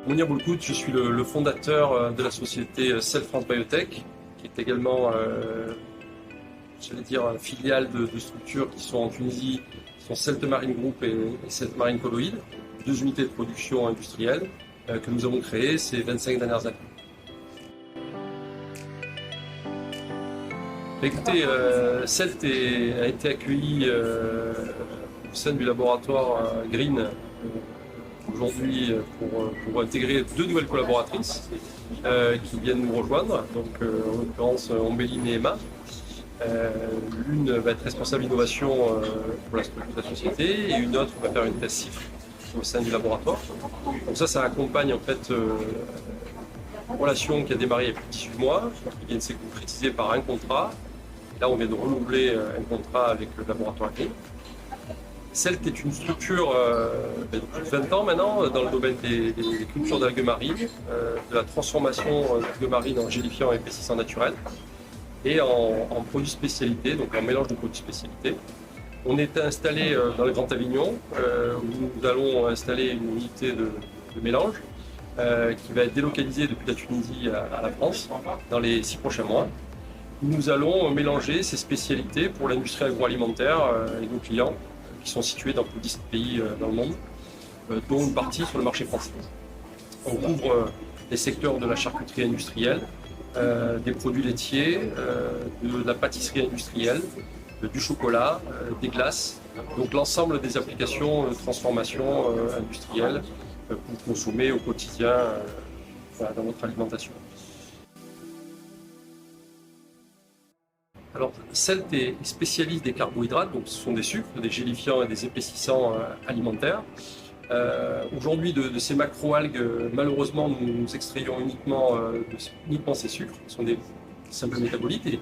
Mounir Boulkout, je suis le fondateur de la société Cell France Biotech, qui est également, filiale de structures qui sont en Tunisie, qui sont Celt Marine Group et Celt Marine Colloïd, deux unités de production industrielle que nous avons créées ces 25 dernières années. Écoutez, Celt a été accueilli au sein du laboratoire Green aujourd'hui pour intégrer deux nouvelles collaboratrices qui viennent nous rejoindre, donc en l'occurrence Ombéline et Emma. L'une va être responsable innovation pour la structure de la société et une autre va faire une thèse CIFRE au sein du laboratoire. Donc ça accompagne en fait une relation qui a démarré il y a plus de 18 mois, qui vient de se concrétiser par un contrat. Et là, on vient de renouveler un contrat avec le laboratoire Green. Celt est une structure depuis 20 ans maintenant dans le domaine des cultures d'algues marines, de la transformation d'algues marines en gélifiants et épaississants naturels et en produits spécialités, donc en mélange de produits spécialités. On est installé dans le Grand Avignon où nous allons installer une unité de mélange qui va être délocalisée depuis la Tunisie à la France dans les 6 prochains mois. Nous allons mélanger ces spécialités pour l'industrie agroalimentaire et nos clients qui sont situés dans plus de 17 pays dans le monde, dont une partie sur le marché français. On couvre les secteurs de la charcuterie industrielle, des produits laitiers, de la pâtisserie industrielle, du chocolat, des glaces, donc l'ensemble des applications de transformation industrielle pour consommer au quotidien dans notre alimentation. Alors, Celt est spécialiste des carbohydrates, donc ce sont des sucres, des gélifiants et des épaississants alimentaires. Aujourd'hui, de ces macroalgues, malheureusement, nous extrayons uniquement ces sucres, qui sont des simples métabolites,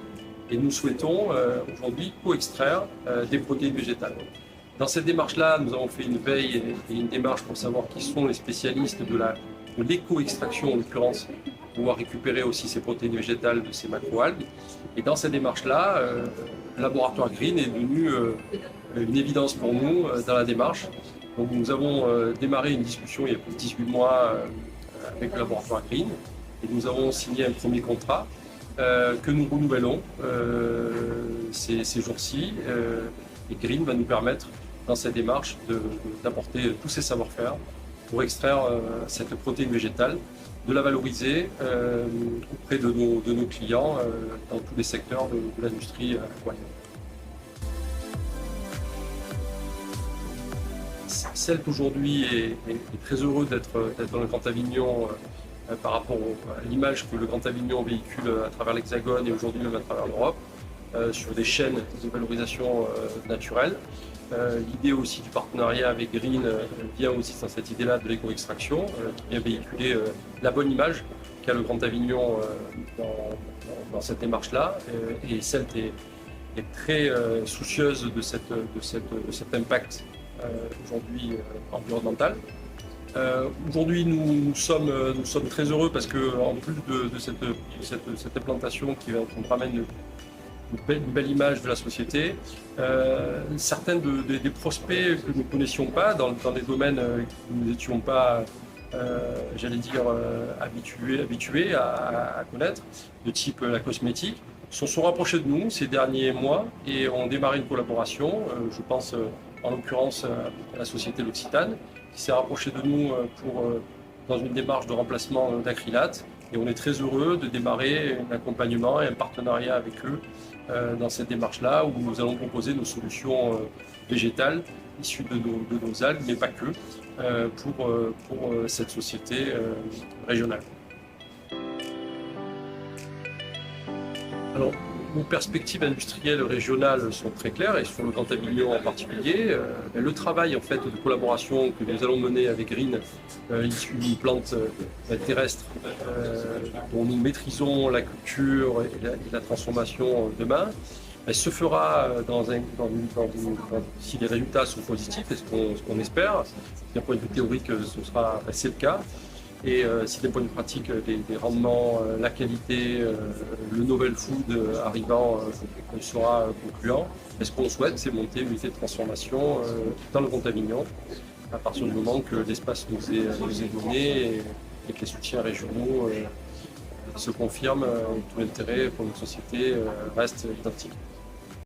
et nous souhaitons aujourd'hui co-extraire des protéines végétales. Dans cette démarche-là, nous avons fait une veille et une démarche pour savoir qui sont les spécialistes de l'éco-extraction, en l'occurrence, pour pouvoir récupérer aussi ces protéines végétales de ces macroalgues. Et dans cette démarche-là, le laboratoire Green est devenu une évidence pour nous dans la démarche. Donc nous avons démarré une discussion il y a plus de 18 mois avec le laboratoire Green et nous avons signé un premier contrat que nous renouvelons ces jours-ci. Et Green va nous permettre dans cette démarche d'apporter tous ces savoir-faire pour extraire cette protéine végétale, de la valoriser auprès de nos clients dans tous les secteurs de l'industrie agroalimentaire. Celt aujourd'hui est très heureux d'être dans le Grand Avignon par rapport à l'image que le Grand Avignon véhicule à travers l'Hexagone et aujourd'hui même à travers l'Europe sur des chaînes de valorisation naturelle. L'idée aussi du partenariat avec Green vient aussi dans cette idée-là de l'éco-extraction qui vient véhiculer la bonne image qu'a le Grand Avignon dans cette démarche-là. Et Celt est très soucieuse de cet impact aujourd'hui environnemental. Aujourd'hui, nous sommes très heureux parce qu'en plus de cette implantation qui nous ramène une belle image de la société, certains des prospects que nous ne connaissions pas dans des domaines que nous n'étions pas habitués à connaître, de type la cosmétique, se sont rapprochés de nous ces derniers mois et ont démarré une collaboration. Je pense en l'occurrence à la société L'Occitane, qui s'est rapprochée de nous dans une démarche de remplacement d'acrylate. Et on est très heureux de démarrer un accompagnement et un partenariat avec eux dans cette démarche-là, où nous allons proposer nos solutions végétales issues de nos algues, mais pas que, pour cette société régionale. Alors, nos perspectives industrielles régionales sont très claires, et sur le Grand Avignon en particulier. Le travail en fait, de collaboration que nous allons mener avec Green, issu d'une plante terrestre dont nous maîtrisons la culture et la transformation demain, se fera si les résultats sont positifs, et ce qu'on espère. D'un point de vue théorique, c'est le cas. Et si d'un point de vue pratique, les rendements, la qualité, le novel food arrivant sera concluant, et ce qu'on souhaite, c'est monter une unité de transformation dans le Grand Avignon, à partir du moment que l'espace nous est donné et que les soutiens régionaux se confirment, tout l'intérêt pour notre société reste identique.